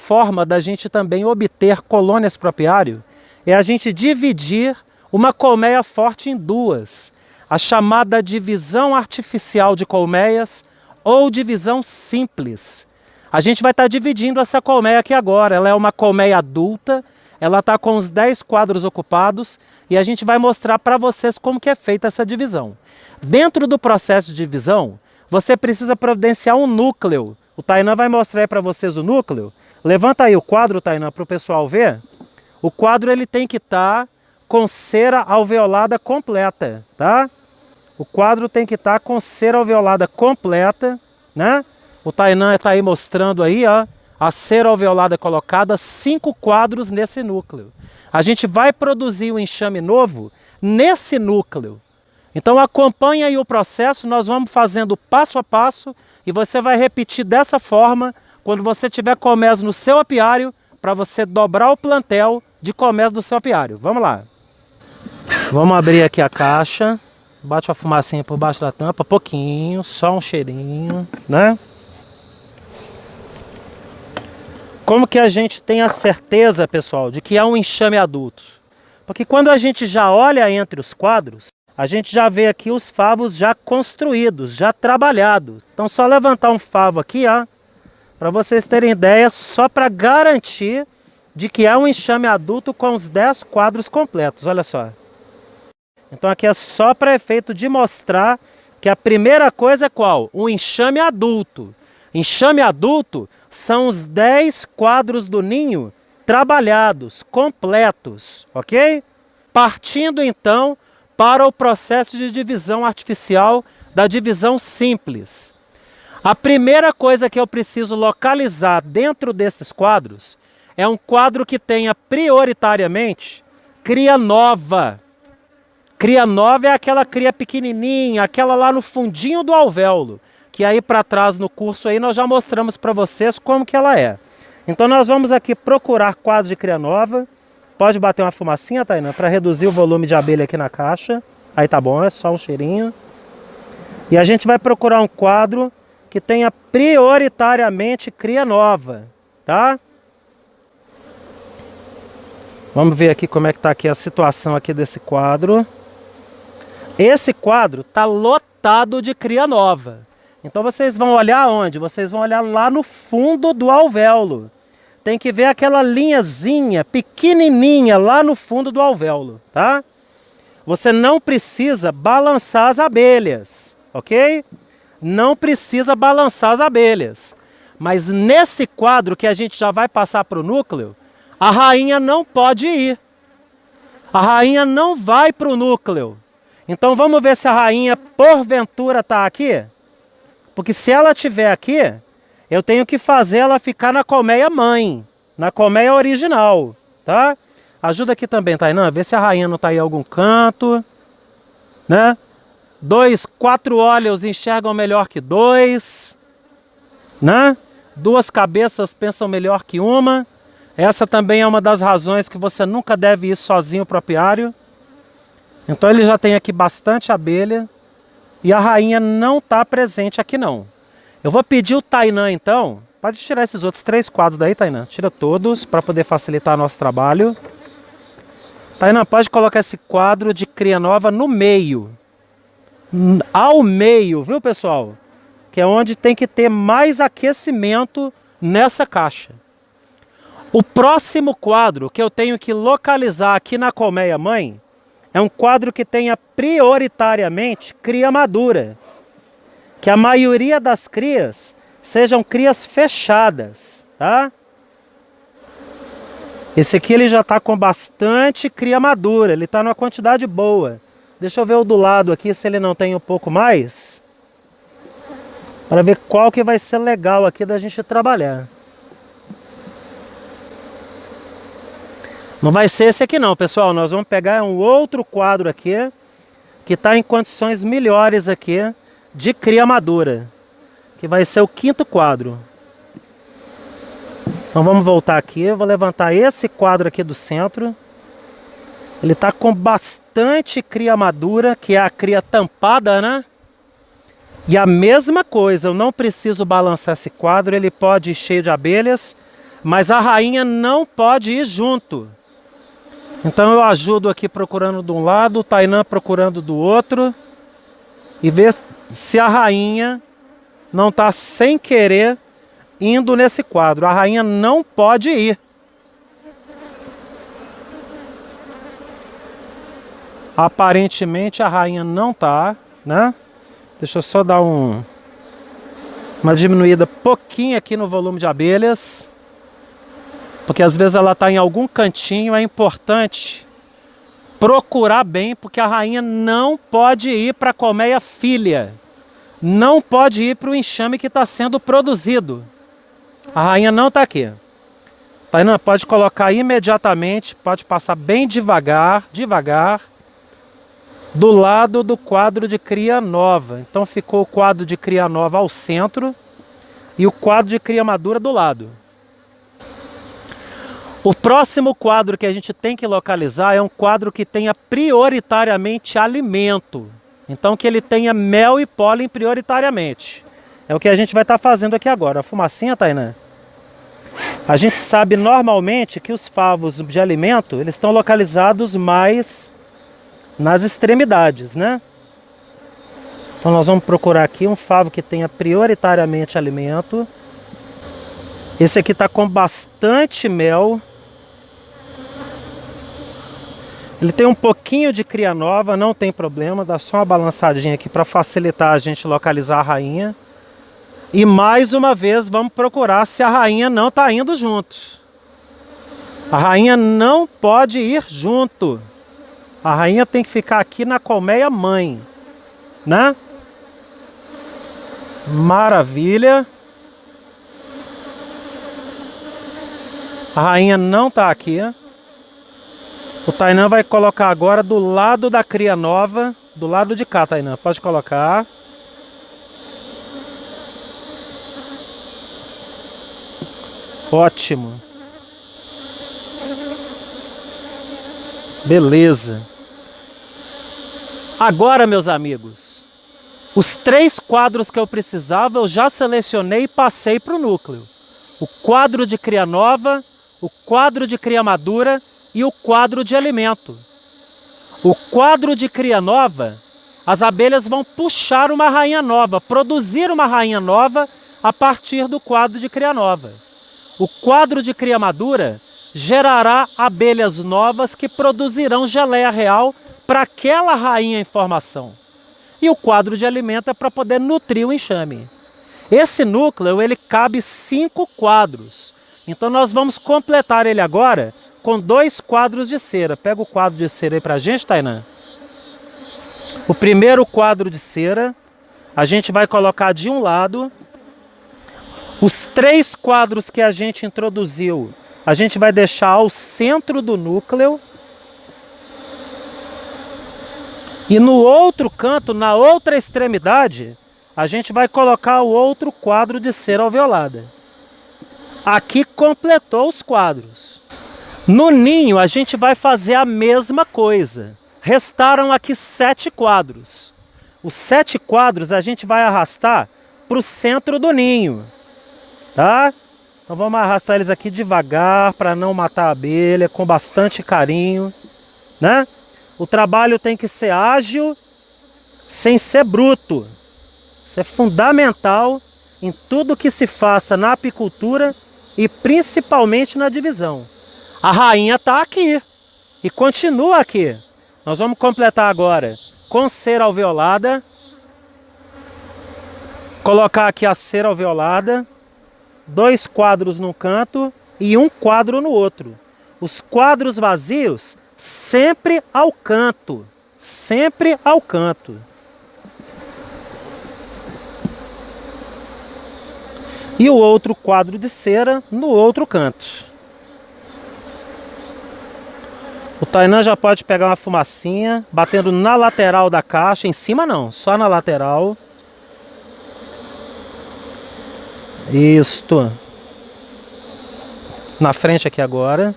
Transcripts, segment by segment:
forma da gente também obter colônias para apiário é a gente dividir uma colmeia forte em duas. A chamada divisão artificial de colmeias ou divisão simples. A gente vai estar dividindo essa colmeia aqui agora. Ela é uma colmeia adulta, ela está com os 10 quadros ocupados e a gente vai mostrar para vocês como que é feita essa divisão. Dentro do processo de divisão, você precisa providenciar um núcleo. O Tainan vai mostrar aí para vocês o núcleo. Levanta aí o quadro, Tainan, para o pessoal ver. O quadro ele tem que estar com cera alveolada completa, tá? O quadro tem que estar com cera alveolada completa, né? O Tainan está aí mostrando aí, ó, a cera alveolada colocada, 5 quadros nesse núcleo. A gente vai produzir um enxame novo nesse núcleo. Então acompanhe aí o processo, nós vamos fazendo passo a passo e você vai repetir dessa forma quando você tiver colmeias no seu apiário, para você dobrar o plantel de colmeias do seu apiário. Vamos lá. Vamos abrir aqui a caixa. Bate a fumacinha por baixo da tampa, pouquinho, só um cheirinho, né? Como que a gente tem a certeza, pessoal, de que é um enxame adulto? Porque quando a gente já olha entre os quadros, a gente já vê aqui os favos já construídos, já trabalhados. Então só levantar um favo aqui, ó, para vocês terem ideia, só para garantir de que é um enxame adulto com os 10 quadros completos, olha só. Então aqui é só para efeito de mostrar que a primeira coisa é qual? Um enxame adulto. Enxame adulto são os 10 quadros do ninho trabalhados, completos, ok? Partindo então para o processo de divisão artificial da divisão simples. A primeira coisa que eu preciso localizar dentro desses quadros é um quadro que tenha prioritariamente cria nova. Cria nova é aquela cria pequenininha, aquela lá no fundinho do alvéolo, que aí para trás no curso aí nós já mostramos para vocês como que ela é. Então nós vamos aqui procurar quadros de cria nova. Pode bater uma fumacinha, Tainan, para reduzir o volume de abelha aqui na caixa. Aí tá bom, é só um cheirinho. E a gente vai procurar um quadro que tenha prioritariamente cria nova, tá? Vamos ver aqui como é que tá aqui a situação aqui desse quadro. Esse quadro está lotado de cria nova. Então vocês vão olhar onde? Vocês vão olhar lá no fundo do alvéolo. Tem que ver aquela linhazinha pequenininha lá no fundo do alvéolo, tá? Você não precisa balançar as abelhas, ok? Não precisa balançar as abelhas. Mas nesse quadro que a gente já vai passar para o núcleo, a rainha não pode ir. A rainha não vai para o núcleo. Então vamos ver se a rainha porventura está aqui. Porque se ela estiver aqui, eu tenho que fazer ela ficar na colmeia mãe, na colmeia original, tá? Ajuda aqui também, Tainan, vê se a rainha não está em algum canto, né? 4 olhos enxergam melhor que 2, né? 2 cabeças pensam melhor que uma. Essa também é uma das razões que você nunca deve ir sozinho para o apiário. Então ele já tem aqui bastante abelha e a rainha não está presente aqui não. Eu vou pedir o Tainan então, pode tirar esses outros 3 quadros daí, Tainan. Tira todos para poder facilitar nosso trabalho. Tainan, pode colocar esse quadro de cria nova no meio. Ao meio, viu pessoal? Que é onde tem que ter mais aquecimento nessa caixa. O próximo quadro que eu tenho que localizar aqui na colmeia mãe é um quadro que tenha prioritariamente cria madura. Que a maioria das crias sejam crias fechadas, tá? Esse aqui ele já está com bastante cria madura, ele está numa quantidade boa. Deixa eu ver o do lado aqui se ele não tem um pouco mais. Para ver qual que vai ser legal aqui da gente trabalhar. Não vai ser esse aqui não, pessoal. Nós vamos pegar um outro quadro aqui, que está em condições melhores aqui, de cria madura. Que vai ser o 5º quadro. Então vamos voltar aqui. Eu vou levantar esse quadro aqui do centro. Ele está com bastante cria madura, que é a cria tampada, né? E a mesma coisa, eu não preciso balançar esse quadro, ele pode ir cheio de abelhas. mas a rainha não pode ir junto. Então eu ajudo aqui procurando de um lado, o Tainan procurando do outro, e ver se a rainha não está sem querer indo nesse quadro. A rainha não pode ir. Aparentemente a rainha não tá, né? Deixa eu só dar uma diminuída pouquinho aqui no volume de abelhas. Porque às vezes ela está em algum cantinho, é importante procurar bem, porque a rainha não pode ir para a colmeia filha. Não pode ir para o enxame que está sendo produzido. A rainha não está aqui. Tainan, pode colocar imediatamente, pode passar bem devagar, do lado do quadro de cria nova. Então ficou o quadro de cria nova ao centro e o quadro de cria madura do lado. O próximo quadro que a gente tem que localizar é um quadro que tenha prioritariamente alimento. Então que ele tenha mel e pólen prioritariamente. É o que a gente vai estar fazendo aqui agora. A fumacinha, Tainan? A gente sabe normalmente que os favos de alimento, eles estão localizados mais nas extremidades, né? Então nós vamos procurar aqui um favo que tenha prioritariamente alimento. Esse aqui está com bastante mel. Ele tem um pouquinho de cria nova, não tem problema. Dá só uma balançadinha aqui para facilitar a gente localizar a rainha. E mais uma vez vamos procurar se a rainha não está indo junto. A rainha não pode ir junto. A rainha tem que ficar aqui na colmeia mãe, né? Maravilha. A rainha não está aqui. O Tainan vai colocar agora do lado da cria nova, do lado de cá, Tainan. Pode colocar. Ótimo. Beleza. Agora, meus amigos, os 3 quadros que eu precisava eu já selecionei e passei para o núcleo. O quadro de cria nova, o quadro de cria madura e o quadro de alimento. O quadro de cria nova, as abelhas vão puxar uma rainha nova, produzir uma rainha nova a partir do quadro de cria nova. O quadro de cria madura gerará abelhas novas que produzirão geleia real para aquela rainha em formação. E o quadro de alimento é para poder nutrir o enxame. Esse núcleo, ele cabe 5 quadros. Então nós vamos completar ele agora com 2 quadros de cera. Pega o quadro de cera aí para a gente, Tainan. O primeiro quadro de cera, a gente vai colocar de um lado. Os 3 quadros que a gente introduziu, a gente vai deixar ao centro do núcleo. E no outro canto, na outra extremidade, a gente vai colocar o outro quadro de cera alveolada. Aqui completou os quadros. No ninho, a gente vai fazer a mesma coisa. Restaram aqui 7 quadros. Os 7 quadros a gente vai arrastar para o centro do ninho. Tá? Então vamos arrastar eles aqui devagar para não matar a abelha, com bastante carinho, né? O trabalho tem que ser ágil, sem ser bruto. Isso é fundamental em tudo que se faça na apicultura e principalmente na divisão. A rainha está aqui e continua aqui. Nós vamos completar agora com cera alveolada. Colocar aqui a cera alveolada. 2 quadros num canto e 1 quadro no outro. Os quadros vazios sempre ao canto. Sempre ao canto. E o outro quadro de cera no outro canto. O Tainan já pode pegar uma fumacinha, batendo na lateral da caixa, em cima não, só na lateral. Isto. Na frente aqui agora.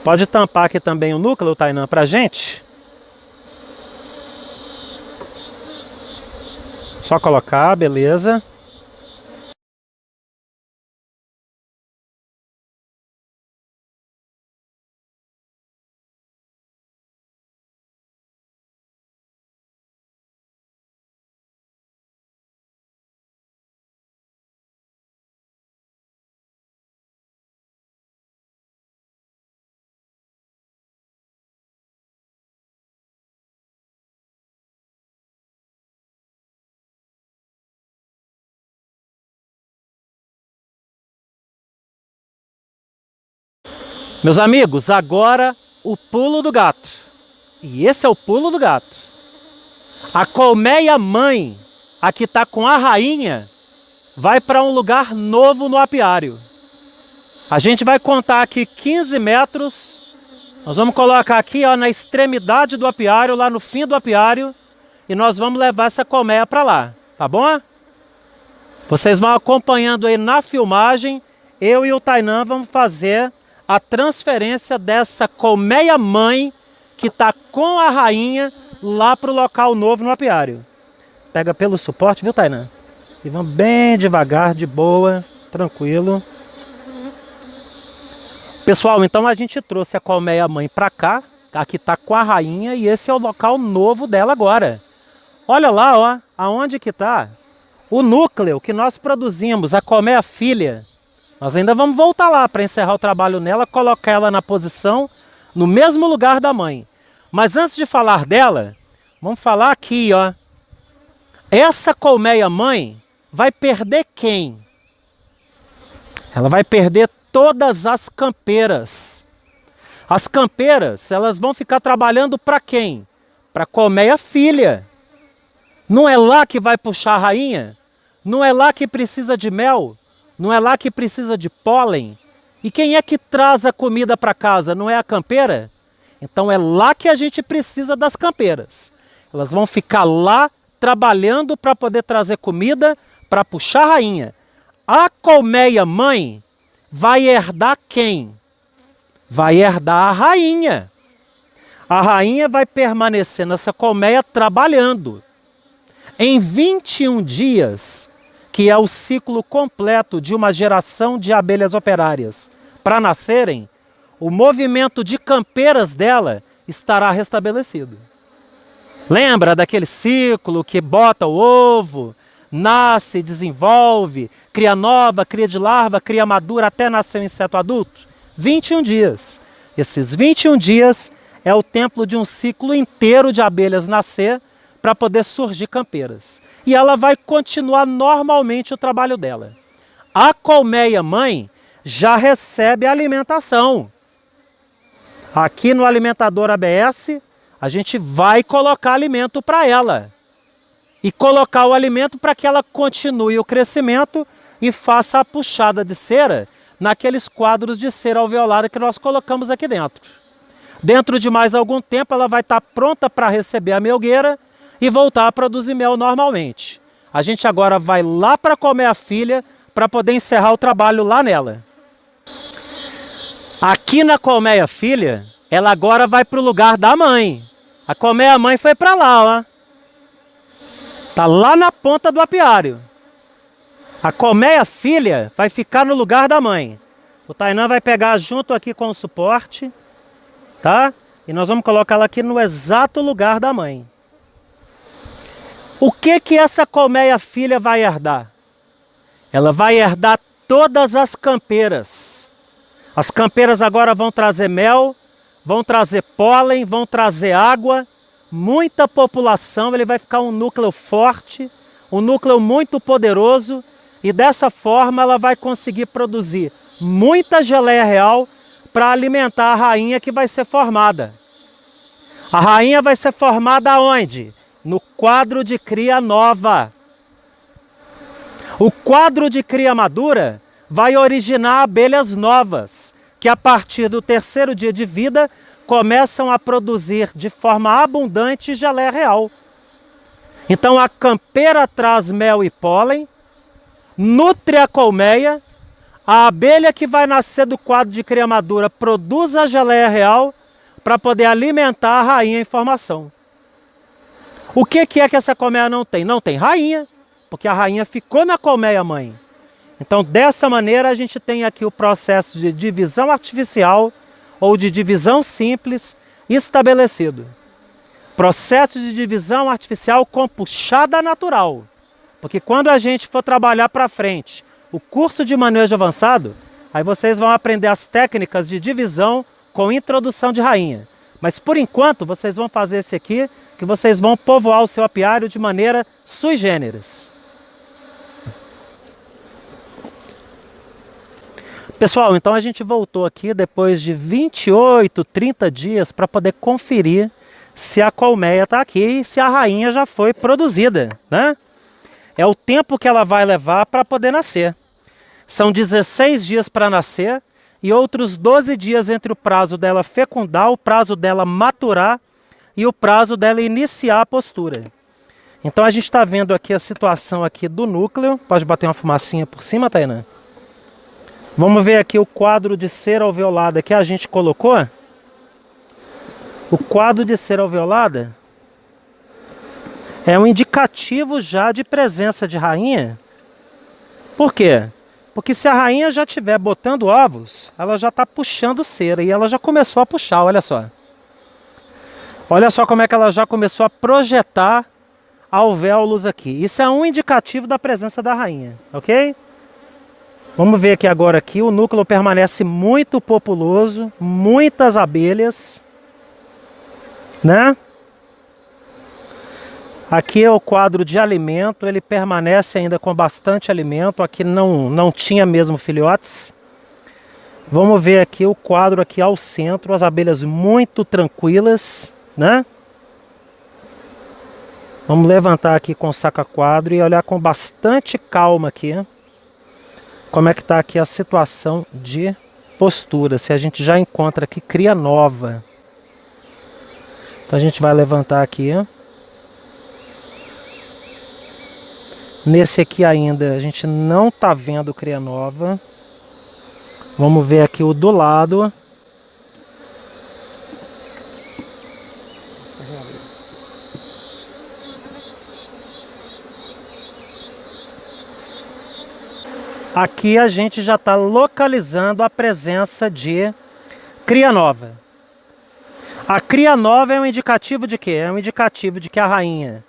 Pode tampar aqui também o núcleo, Tainan, pra gente. Só colocar, beleza. Meus amigos, agora o pulo do gato. E esse é o pulo do gato. A colmeia mãe, a que está com a rainha, vai para um lugar novo no apiário. A gente vai contar aqui 15 metros. Nós vamos colocar aqui, ó, na extremidade do apiário, lá no fim do apiário. E nós vamos levar essa colmeia para lá, tá bom? Vocês vão acompanhando aí na filmagem. Eu e o Tainan vamos fazer a transferência dessa colmeia mãe que está com a rainha lá para o local novo no apiário. Pega pelo suporte, viu, Tainan? E vamos bem devagar, de boa, tranquilo. Pessoal, então a gente trouxe a colmeia mãe para cá. Aqui está com a rainha e esse é o local novo dela agora. Olha lá, ó, aonde que está o núcleo que nós produzimos, a colmeia filha. Nós ainda vamos voltar lá para encerrar o trabalho nela, colocar ela na posição, no mesmo lugar da mãe. Mas antes de falar dela, vamos falar aqui, ó. Essa colmeia mãe vai perder quem? Ela vai perder todas as campeiras. As campeiras, elas vão ficar trabalhando para quem? Para a colmeia filha. Não é lá que vai puxar a rainha? Não é lá que precisa de mel? Não é lá que precisa de pólen? E quem é que traz a comida para casa? Não é a campeira? Então é lá que a gente precisa das campeiras. Elas vão ficar lá trabalhando para poder trazer comida para puxar a rainha. A colmeia mãe vai herdar quem? Vai herdar a rainha. A rainha vai permanecer nessa colmeia trabalhando. Em 21 dias, que é o ciclo completo de uma geração de abelhas operárias, para nascerem, o movimento de campeiras dela estará restabelecido. Lembra daquele ciclo que bota o ovo, nasce, desenvolve, cria nova, cria de larva, cria madura até nascer o inseto adulto? 21 dias. Esses 21 dias é o tempo de um ciclo inteiro de abelhas nascer para poder surgir campeiras. E ela vai continuar normalmente o trabalho dela. A colmeia mãe já recebe alimentação. Aqui no alimentador ABS, a gente vai colocar alimento para ela. E colocar o alimento para que ela continue o crescimento e faça a puxada de cera naqueles quadros de cera alveolar que nós colocamos aqui dentro. Dentro de mais algum tempo ela vai estar pronta para receber a melgueira e voltar a produzir mel normalmente. A gente agora vai lá para comer a filha para poder encerrar o trabalho lá nela. Aqui na colmeia filha, ela agora vai para o lugar da mãe. A colmeia mãe foi para lá, ó. Tá lá na ponta do apiário. A colmeia filha vai ficar no lugar da mãe. O Tainan vai pegar junto aqui com o suporte, tá? E nós vamos colocar ela aqui no exato lugar da mãe. O que essa colmeia filha vai herdar? Ela vai herdar todas as campeiras. As campeiras agora vão trazer mel, vão trazer pólen, vão trazer água, muita população. Ele vai ficar um núcleo forte, um núcleo muito poderoso, e dessa forma ela vai conseguir produzir muita geleia real para alimentar a rainha que vai ser formada. A rainha vai ser formada aonde? No quadro de cria nova. O quadro de cria madura vai originar abelhas novas, que a partir do 3º dia de vida começam a produzir de forma abundante geleia real. Então a campeira traz mel e pólen, nutre a colmeia, a abelha que vai nascer do quadro de cria madura produz a geleia real para poder alimentar a rainha em formação. O que é que essa colmeia não tem? Não tem rainha, porque a rainha ficou na colmeia mãe. Então, dessa maneira, a gente tem aqui o processo de divisão artificial ou de divisão simples estabelecido. Processo de divisão artificial com puxada natural. Porque quando a gente for trabalhar para frente o curso de manejo avançado, aí vocês vão aprender as técnicas de divisão com introdução de rainha. Mas por enquanto vocês vão fazer esse aqui, que vocês vão povoar o seu apiário de maneira sui generis. Pessoal, então a gente voltou aqui depois de 28, 30 dias para poder conferir se a colmeia está aqui e se a rainha já foi produzida, né? É o tempo que ela vai levar para poder nascer. São 16 dias para nascer e outros 12 dias entre o prazo dela fecundar, o prazo dela maturar e o prazo dela iniciar a postura. Então a gente está vendo aqui a situação aqui do núcleo. Pode bater uma fumacinha por cima, Tainá? Vamos ver aqui o quadro de cera alveolada que a gente colocou. O quadro de cera alveolada é um indicativo já de presença de rainha. Por quê? Porque se a rainha já estiver botando ovos, ela já está puxando cera e ela já começou a puxar, olha só. Olha só como é que ela já começou a projetar alvéolos aqui. Isso é um indicativo da presença da rainha, ok? Vamos ver aqui agora aqui, o núcleo permanece muito populoso, muitas abelhas, né? Aqui é o quadro de alimento, ele permanece ainda com bastante alimento, aqui não tinha mesmo filhotes. Vamos ver aqui o quadro aqui ao centro, as abelhas muito tranquilas, né? Vamos levantar aqui com o saca-quadro e olhar com bastante calma aqui como é que está aqui a situação de postura, se a gente já encontra aqui cria nova. Então a gente vai levantar aqui. Nesse aqui ainda a gente não está vendo cria nova. Vamos ver aqui o do lado. Aqui a gente já está localizando a presença de cria nova. A cria nova é um indicativo de quê? É um indicativo de que a rainha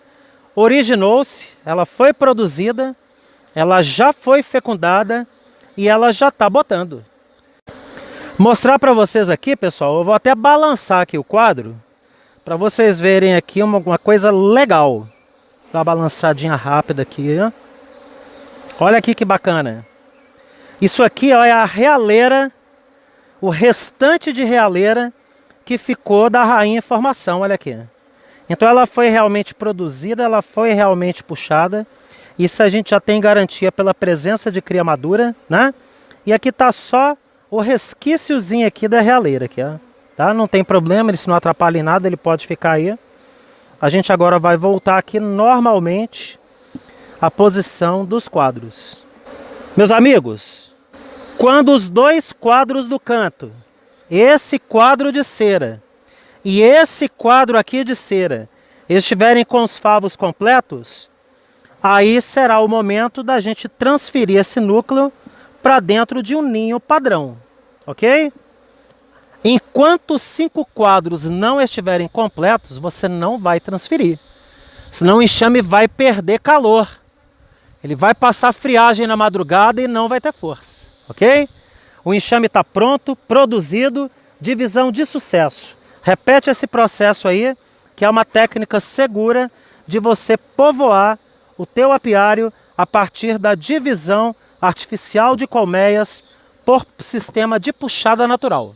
originou-se, ela foi produzida, ela já foi fecundada e ela já está botando. Mostrar para vocês aqui, pessoal, eu vou até balançar aqui o quadro para vocês verem aqui uma coisa legal. Dá uma balançadinha rápida aqui, ó. Olha aqui que bacana. Isso aqui, ó, é a realeira, o restante de realeira que ficou da rainha em formação, olha aqui. Então ela foi realmente produzida, ela foi realmente puxada. Isso a gente já tem garantia pela presença de cria madura, né? E aqui tá só o resquíciozinho aqui da realeira, aqui, ó. Tá? Não tem problema, ele se não atrapalha em nada, ele pode ficar aí. A gente agora vai voltar aqui normalmente à posição dos quadros. Meus amigos, quando os dois quadros do canto, esse quadro de cera e esse quadro aqui de cera, estiverem com os favos completos, aí será o momento da gente transferir esse núcleo para dentro de um ninho padrão, ok? Enquanto os 5 quadros não estiverem completos, você não vai transferir. Senão o enxame vai perder calor. Ele vai passar friagem na madrugada e não vai ter força, ok? O enxame está pronto, produzido, divisão de sucesso. Repete esse processo aí, que é uma técnica segura de você povoar o teu apiário a partir da divisão artificial de colmeias por sistema de puxada natural.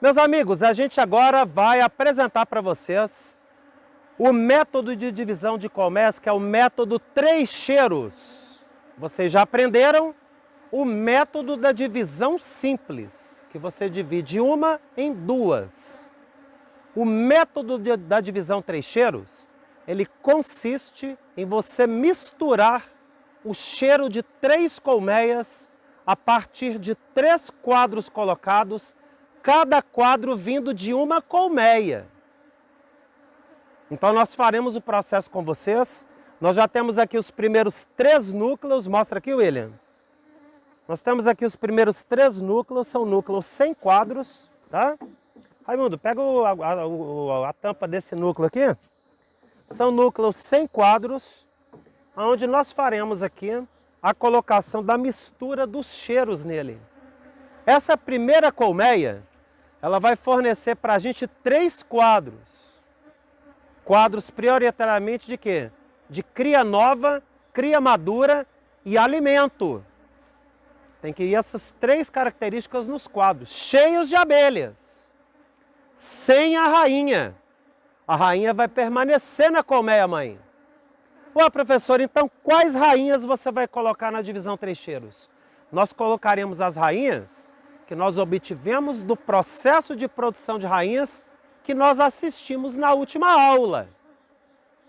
Meus amigos, a gente agora vai apresentar para vocês o método de divisão de colmeias, que é o método 3 cheiros. Vocês já aprenderam o método da divisão simples. que você divide uma em duas. O método da divisão três cheiros, ele consiste em você misturar o cheiro de 3 colmeias a partir de 3 quadros colocados, cada quadro vindo de uma colmeia. Então nós faremos o processo com vocês. Nós já temos aqui os primeiros 3 núcleos. Mostra aqui, William. Nós temos aqui os primeiros 3 núcleos, são núcleos sem quadros, tá? Raimundo, pega a tampa desse núcleo aqui. São núcleos sem quadros, onde nós faremos aqui a colocação da mistura dos cheiros nele. Essa primeira colmeia, ela vai fornecer para a gente 3 quadros. Quadros prioritariamente de quê? De cria nova, cria madura e alimento. Tem que ir essas 3 características nos quadros, cheios de abelhas, sem a rainha. A rainha vai permanecer na colmeia mãe. Ué, professor, então quais rainhas você vai colocar na divisão três cheiros? Nós colocaremos as rainhas que nós obtivemos do processo de produção de rainhas que nós assistimos na última aula.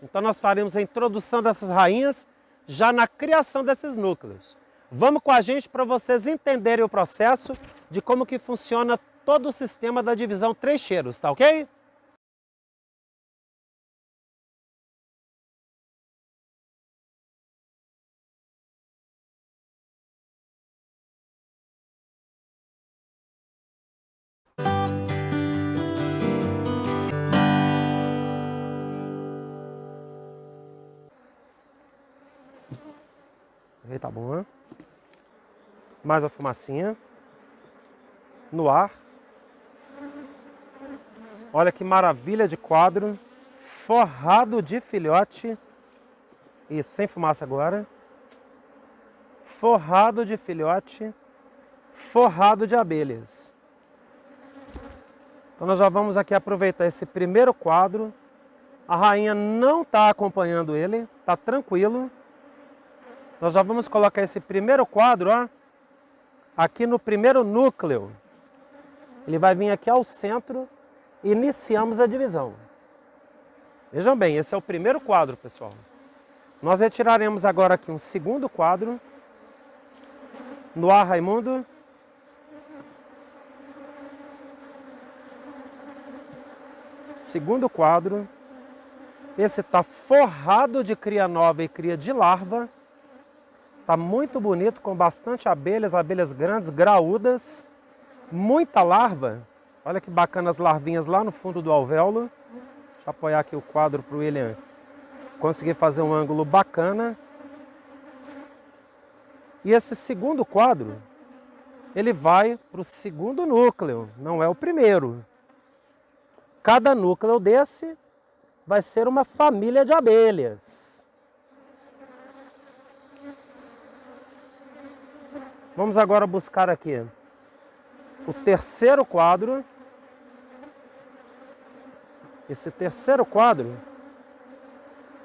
Então nós faremos a introdução dessas rainhas já na criação desses núcleos. Vamos com a gente para vocês entenderem o processo de como que funciona todo o sistema da divisão três cheiros, tá ok? Aí tá bom, né? Mais a fumacinha no ar. Olha que maravilha de quadro, forrado de filhote. Isso, sem fumaça agora. Forrado de filhote, forrado de abelhas. Então nós já vamos aqui aproveitar esse primeiro quadro. A rainha não está acompanhando ele, está tranquilo. Nós já vamos colocar esse primeiro quadro, ó, aqui no primeiro núcleo. Ele vai vir aqui ao centro e iniciamos a divisão. Vejam bem, esse é o primeiro quadro, pessoal. Nós retiraremos agora aqui um segundo quadro. No ar, Raimundo. Segundo quadro. Esse está forrado de cria nova e cria de larva. Está muito bonito, com bastante abelhas, abelhas grandes, graúdas. Muita larva. Olha que bacana as larvinhas lá no fundo do alvéolo. Deixa eu apoiar aqui o quadro para o William conseguir fazer um ângulo bacana. E esse segundo quadro, ele vai para o segundo núcleo, não é o primeiro. Cada núcleo desse vai ser uma família de abelhas. Vamos agora buscar aqui o terceiro quadro. Esse terceiro quadro,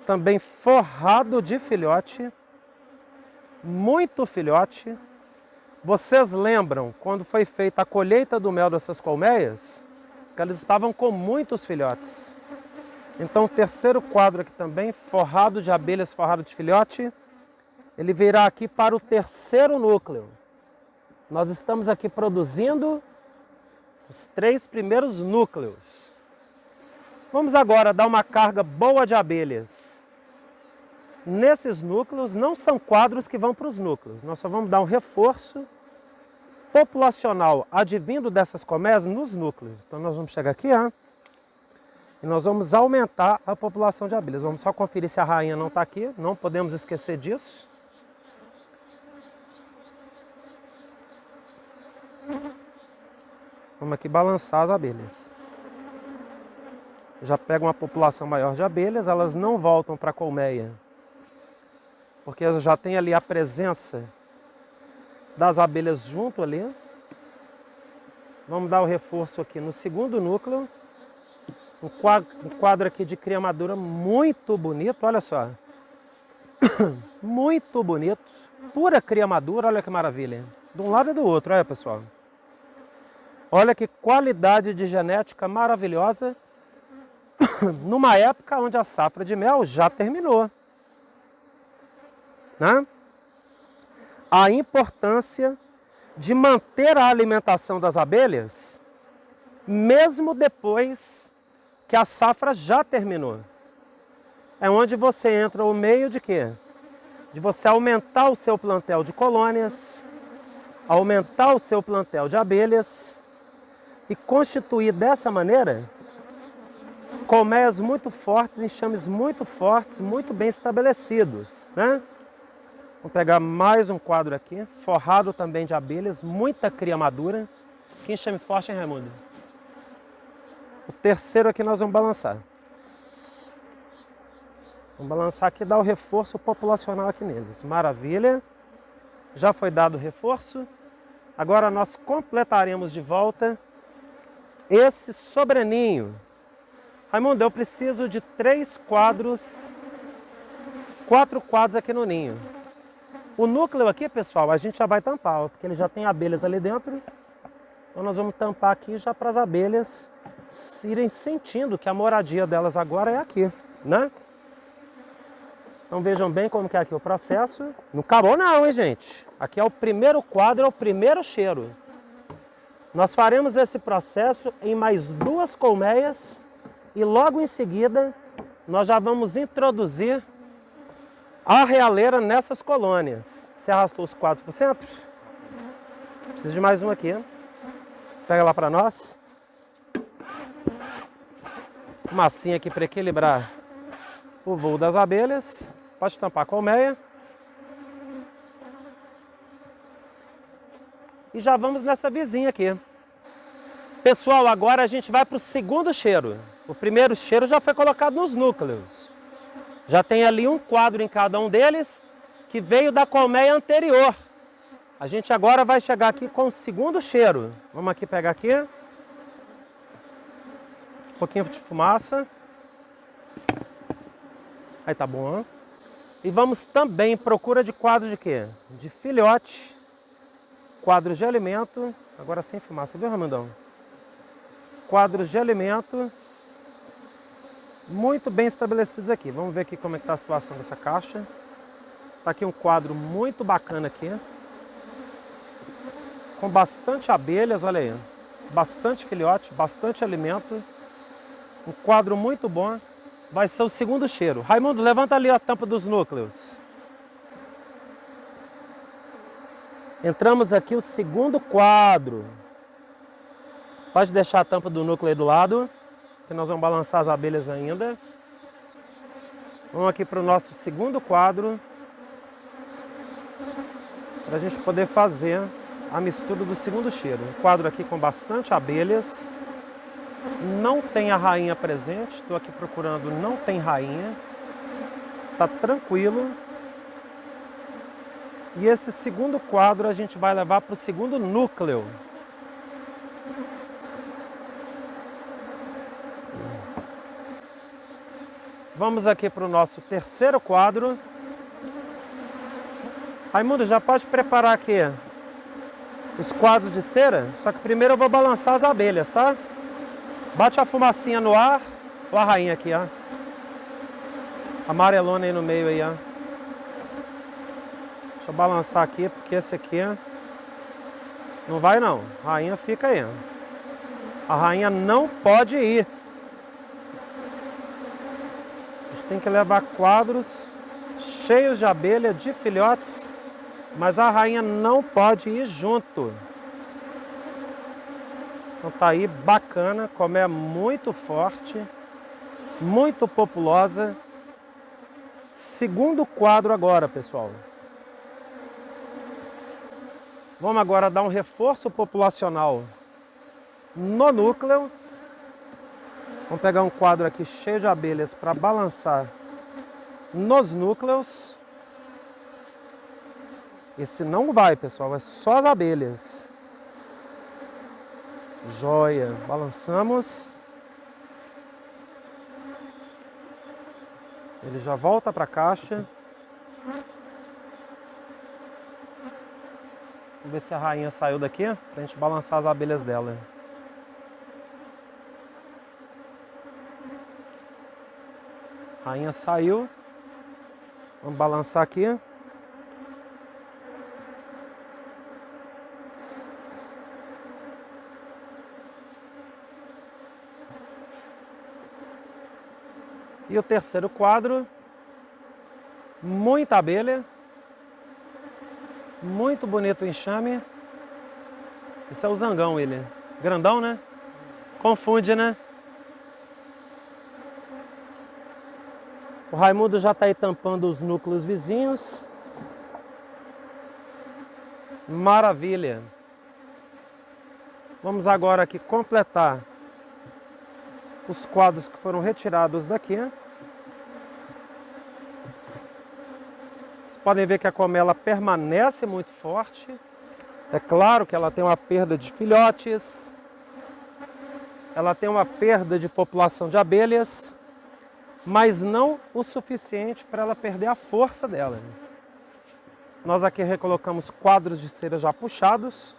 também forrado de filhote, muito filhote. Vocês lembram quando foi feita a colheita do mel dessas colmeias? Que elas estavam com muitos filhotes. Então o terceiro quadro aqui também, forrado de abelhas, forrado de filhote, ele virá aqui para o terceiro núcleo. Nós estamos aqui produzindo os 3 primeiros núcleos. Vamos agora dar uma carga boa de abelhas. Nesses núcleos não são quadros que vão para os núcleos. Nós só vamos dar um reforço populacional advindo dessas colmeias nos núcleos. Então nós vamos chegar aqui, ó, e nós vamos aumentar a população de abelhas. Vamos só conferir se a rainha não está aqui. Não podemos esquecer disso. Vamos aqui balançar as abelhas. Já pega uma população maior de abelhas, elas não voltam para a colmeia, porque já tem ali a presença das abelhas junto ali. Vamos dar o reforço aqui no segundo núcleo. Um quadro aqui de cria madura muito bonito, olha só. Muito bonito. Pura cria madura, olha que maravilha. De um lado e do outro, olha pessoal. Olha que qualidade de genética maravilhosa, numa época onde a safra de mel já terminou, né? A importância de manter a alimentação das abelhas, mesmo depois que a safra já terminou. É onde você entra o meio de quê? De você aumentar o seu plantel de colônias, aumentar o seu plantel de abelhas e constituir dessa maneira colmeias muito fortes, enxames muito fortes, muito bem estabelecidos, né? Vou pegar mais um quadro aqui, forrado também de abelhas, muita cria madura. Que enxame forte, hein, Raimundo? O terceiro aqui nós vamos balançar. Vamos balançar aqui e dar o reforço populacional aqui neles. Maravilha. Já foi dado o reforço. Agora nós completaremos de volta esse sobreninho. Raimundo, eu preciso de 4 quadros aqui no ninho. O núcleo aqui, pessoal, a gente já vai tampar, porque ele já tem abelhas ali dentro. Então nós vamos tampar aqui já para as abelhas irem sentindo que a moradia delas agora é aqui, né? Então vejam bem como que é aqui o processo. Não acabou não, hein, gente? Aqui é o primeiro quadro, é o primeiro cheiro. Nós faremos esse processo em mais 2 colmeias e logo em seguida nós já vamos introduzir a realeira nessas colônias. Você arrastou os quadros para o centro? Preciso de mais um aqui. Pega lá para nós. Massinha aqui para equilibrar o voo das abelhas. Pode tampar a colmeia. E já vamos nessa vizinha aqui. Pessoal, agora a gente vai para o segundo cheiro. O primeiro cheiro já foi colocado nos núcleos. Já tem ali um quadro em cada um deles que veio da colmeia anterior. A gente agora vai chegar aqui com o segundo cheiro. Vamos aqui pegar aqui. Um pouquinho de fumaça. Aí tá bom. E vamos também em procura de quadro de quê? De filhote. Quadros de alimento. Agora sem fumaça, viu, Ramandão? Quadros de alimento. Muito bem estabelecidos aqui. Vamos ver aqui como é que está a situação dessa caixa. Está aqui um quadro muito bacana aqui. Com bastante abelhas, olha aí. Bastante filhote, bastante alimento. Um quadro muito bom. Vai ser o segundo cheiro. Raimundo, levanta ali a tampa dos núcleos. Entramos aqui o segundo quadro. Pode deixar a tampa do núcleo aí do lado, que nós vamos balançar as abelhas ainda. Vamos aqui para o nosso segundo quadro, para a gente poder fazer a mistura do segundo cheiro. Um quadro aqui com bastante abelhas. Não tem a rainha presente, estou aqui procurando, não tem rainha. Tá tranquilo. E esse segundo quadro a gente vai levar para o segundo núcleo. Vamos aqui para o nosso terceiro quadro. Raimundo, já pode preparar aqui os quadros de cera, só que primeiro eu vou balançar as abelhas, tá? Bate a fumacinha no ar. Olha a rainha aqui, ó. Amarelona aí no meio aí, ó. Deixa eu balançar aqui, porque esse aqui não vai não. A rainha fica aí. A rainha não pode ir. A gente tem que levar quadros cheios de abelha, de filhotes, mas a rainha não pode ir junto. Então tá aí, bacana, colmeia muito forte, muito populosa. Segundo quadro agora, pessoal. Vamos agora dar um reforço populacional no núcleo. Vamos pegar um quadro aqui cheio de abelhas para balançar nos núcleos. Esse não vai, pessoal, é só as abelhas. Joia, balançamos. Ele já volta para a caixa. Vamos ver se a rainha saiu daqui, para a gente balançar as abelhas dela. A rainha saiu. Vamos balançar aqui. E o terceiro quadro, muita abelha, muito bonito o enxame. Esse é o zangão, ele. Grandão, né? Confunde, né? O Raimundo já está aí tampando os núcleos vizinhos. Maravilha. Vamos agora aqui completar os quadros que foram retirados daqui. Vocês podem ver que a colmeia permanece muito forte. É claro que ela tem uma perda de filhotes. Ela tem uma perda de população de abelhas. Mas não o suficiente para ela perder a força dela. Nós aqui recolocamos quadros de cera já puxados,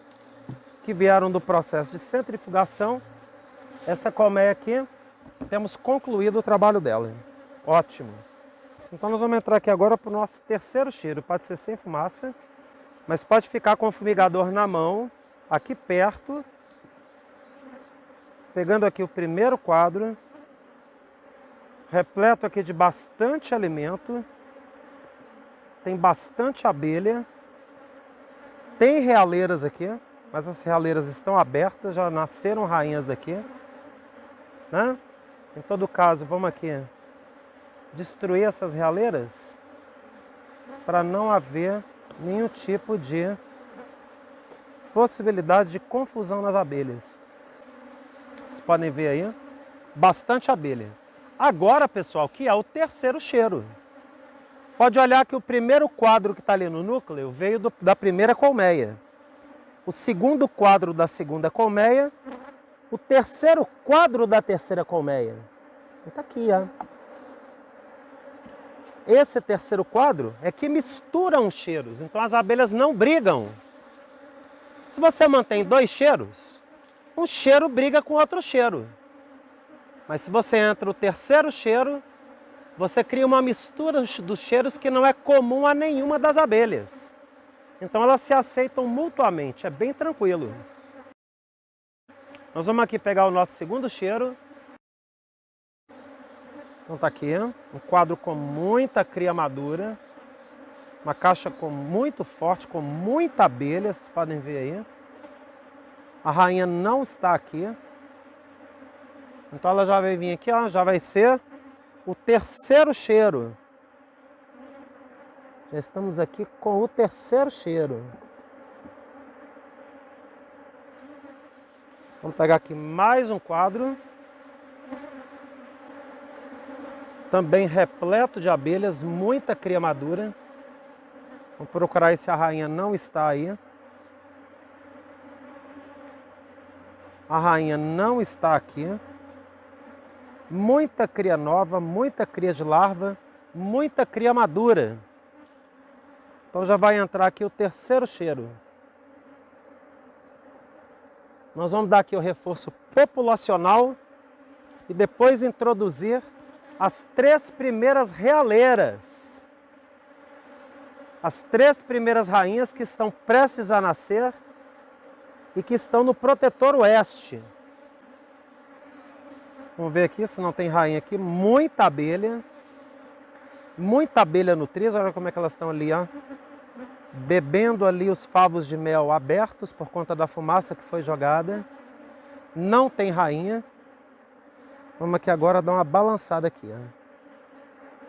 que vieram do processo de centrifugação. Essa colmeia aqui, temos concluído o trabalho dela. Ótimo. Então nós vamos entrar aqui agora para o nosso terceiro cheiro. Pode ser sem fumaça, mas pode ficar com o fumigador na mão, aqui perto. Pegando aqui o primeiro quadro, repleto aqui de bastante alimento. Tem bastante abelha. Tem realeiras aqui, mas as realeiras estão abertas, já nasceram rainhas daqui, né? Em todo caso, vamos aqui destruir essas realeiras para não haver nenhum tipo de possibilidade de confusão nas abelhas. Vocês podem ver aí, bastante abelha. Agora, pessoal, que é o terceiro cheiro. Pode olhar que o primeiro quadro que está ali no núcleo veio da primeira colmeia. O segundo quadro da segunda colmeia. O terceiro quadro da terceira colmeia. Está aqui, ó. Esse terceiro quadro é que misturam os cheiros. Então as abelhas não brigam. Se você mantém dois cheiros, um cheiro briga com outro cheiro. Mas se você entra o terceiro cheiro, você cria uma mistura dos cheiros que não é comum a nenhuma das abelhas. Então elas se aceitam mutuamente, é bem tranquilo. Nós vamos aqui pegar o nosso segundo cheiro. Então tá aqui, um quadro com muita cria madura. Uma caixa muito forte, com muita abelha, vocês podem ver aí. A rainha não está aqui. Então ela já vai vir aqui, ó, já vai ser o terceiro cheiro. Já estamos aqui com o terceiro cheiro. Vamos pegar aqui mais um quadro. Também repleto de abelhas, muita cria madura. Vamos procurar se a rainha não está aí. A rainha não está aqui. Muita cria nova, muita cria de larva, muita cria madura. Então já vai entrar aqui o terceiro cheiro. Nós vamos dar aqui o reforço populacional e depois introduzir as três primeiras realeiras. As três primeiras rainhas que estão prestes a nascer e que estão no protetor oeste. Vamos ver aqui se não tem rainha aqui. Muita abelha nutrida. Olha como é que elas estão ali, ó. Bebendo ali os favos de mel abertos por conta da fumaça que foi jogada. Não tem rainha. Vamos aqui agora dar uma balançada aqui, ó.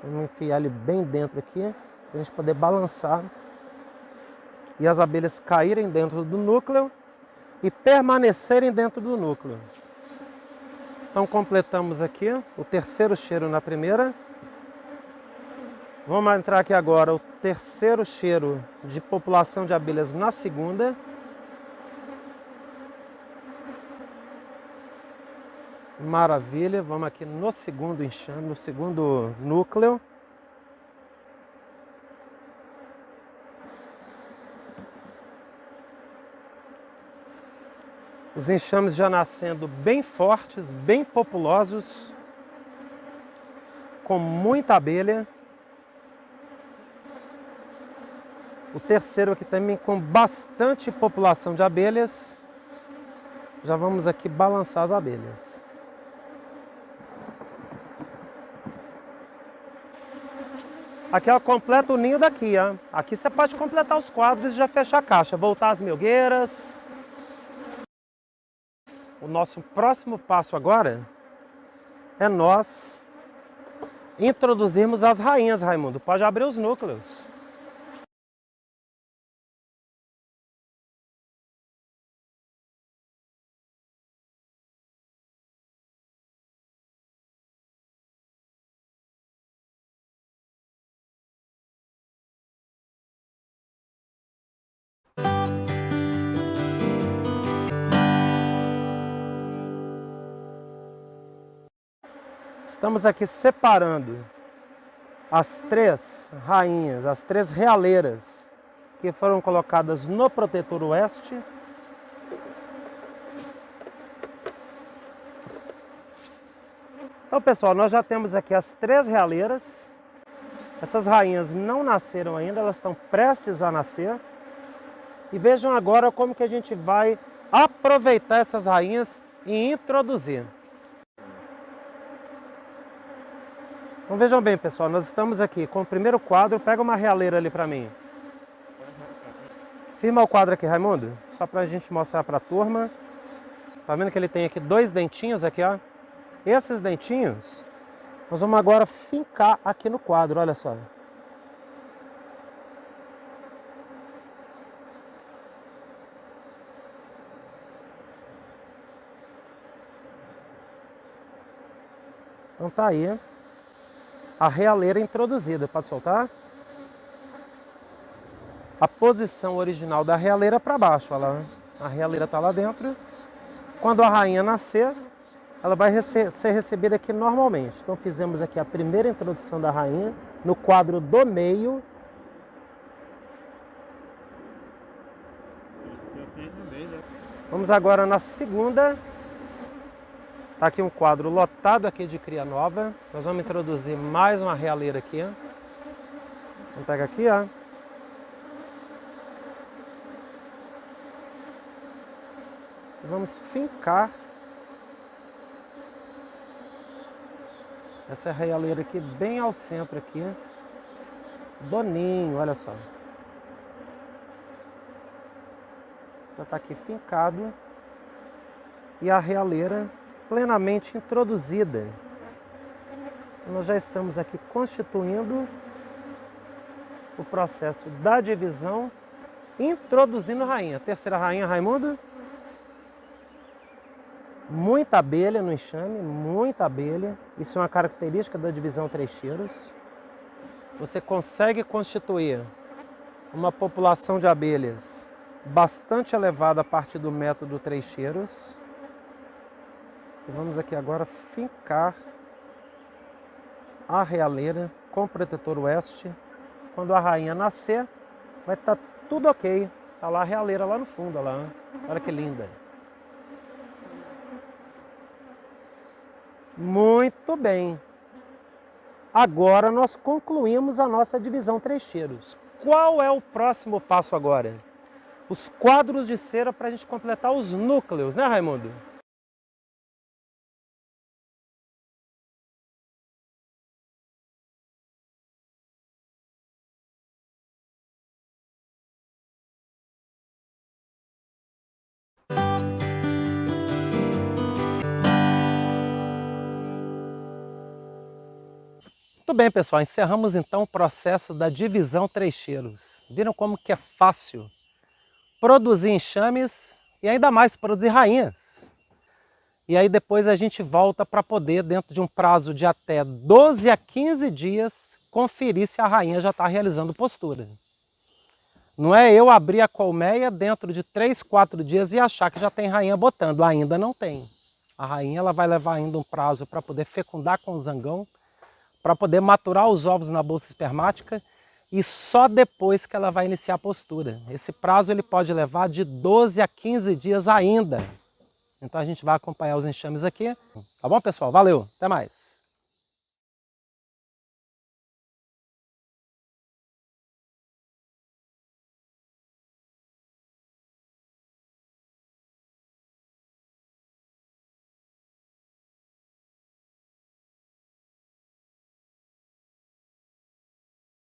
Vamos enfiar ele bem dentro aqui, para a gente poder balançar. E as abelhas caírem dentro do núcleo e permanecerem dentro do núcleo. Então completamos aqui o terceiro cheiro na primeira. Vamos entrar aqui agora o terceiro cheiro de população de abelhas na segunda. Maravilha, vamos aqui no segundo enxame, no segundo núcleo. Os enxames já nascendo bem fortes, bem populosos, com muita abelha. O terceiro aqui também com bastante população de abelhas. Já vamos aqui balançar as abelhas. Aqui ó, completa o ninho daqui, ó. Aqui você pode completar os quadros e já fechar a caixa. Voltar as melgueiras. O nosso próximo passo agora é nós introduzirmos as rainhas, Raimundo. Pode abrir os núcleos. Estamos aqui separando as 3 rainhas, as 3 realeiras que foram colocadas no protetor oeste. Então, pessoal, nós já temos aqui as 3 realeiras. Essas rainhas não nasceram ainda, elas estão prestes a nascer. E vejam agora como que a gente vai aproveitar essas rainhas e introduzir. Então vejam bem, pessoal, nós estamos aqui com o primeiro quadro. Pega uma realeira ali para mim. Firma o quadro aqui, Raimundo, só para a gente mostrar para a turma. Tá vendo que ele tem aqui 2 dentinhos aqui, ó? Esses dentinhos, nós vamos agora fincar aqui no quadro, olha só. Então tá aí a realeira introduzida. Pode soltar? A posição original da realeira para baixo. A realeira está lá dentro. Quando a rainha nascer, ela vai ser recebida aqui normalmente. Então fizemos aqui a primeira introdução da rainha no quadro do meio. Vamos agora na segunda. Está aqui um quadro lotado aqui de cria nova. Nós vamos introduzir mais uma realeira aqui. Vamos pegar aqui, ó. Vamos fincar essa realeira aqui bem ao centro aqui do ninho, olha só. Já está aqui fincado e a realeira plenamente introduzida. Nós já estamos aqui constituindo o processo da divisão, introduzindo a rainha. Terceira rainha, Raimundo. Muita abelha no enxame, muita abelha. Isso é uma característica da divisão três cheiros. Você consegue constituir uma população de abelhas bastante elevada a partir do método três cheiros. E vamos aqui agora fincar a realeira com o protetor oeste. Quando a rainha nascer, vai estar tudo ok. Está lá a realeira lá no fundo, olha lá. Olha que linda. Muito bem. Agora nós concluímos a nossa divisão três cheiros. Qual é o próximo passo agora? Os quadros de cera para a gente completar os núcleos, né, Raimundo? Muito bem, pessoal, encerramos então o processo da divisão três cheiros. Viram como que é fácil produzir enxames e ainda mais produzir rainhas. E aí depois a gente volta para poder, dentro de um prazo de até 12 a 15 dias, conferir se a rainha já está realizando postura. Não é eu abrir a colmeia dentro de 3, 4 dias e achar que já tem rainha botando. Ainda não tem. A rainha ela vai levar ainda um prazo para poder fecundar com o zangão, para poder maturar os ovos na bolsa espermática e só depois que ela vai iniciar a postura. Esse prazo ele pode levar de 12 a 15 dias ainda. Então a gente vai acompanhar os enxames aqui. Tá bom, pessoal? Valeu! Até mais!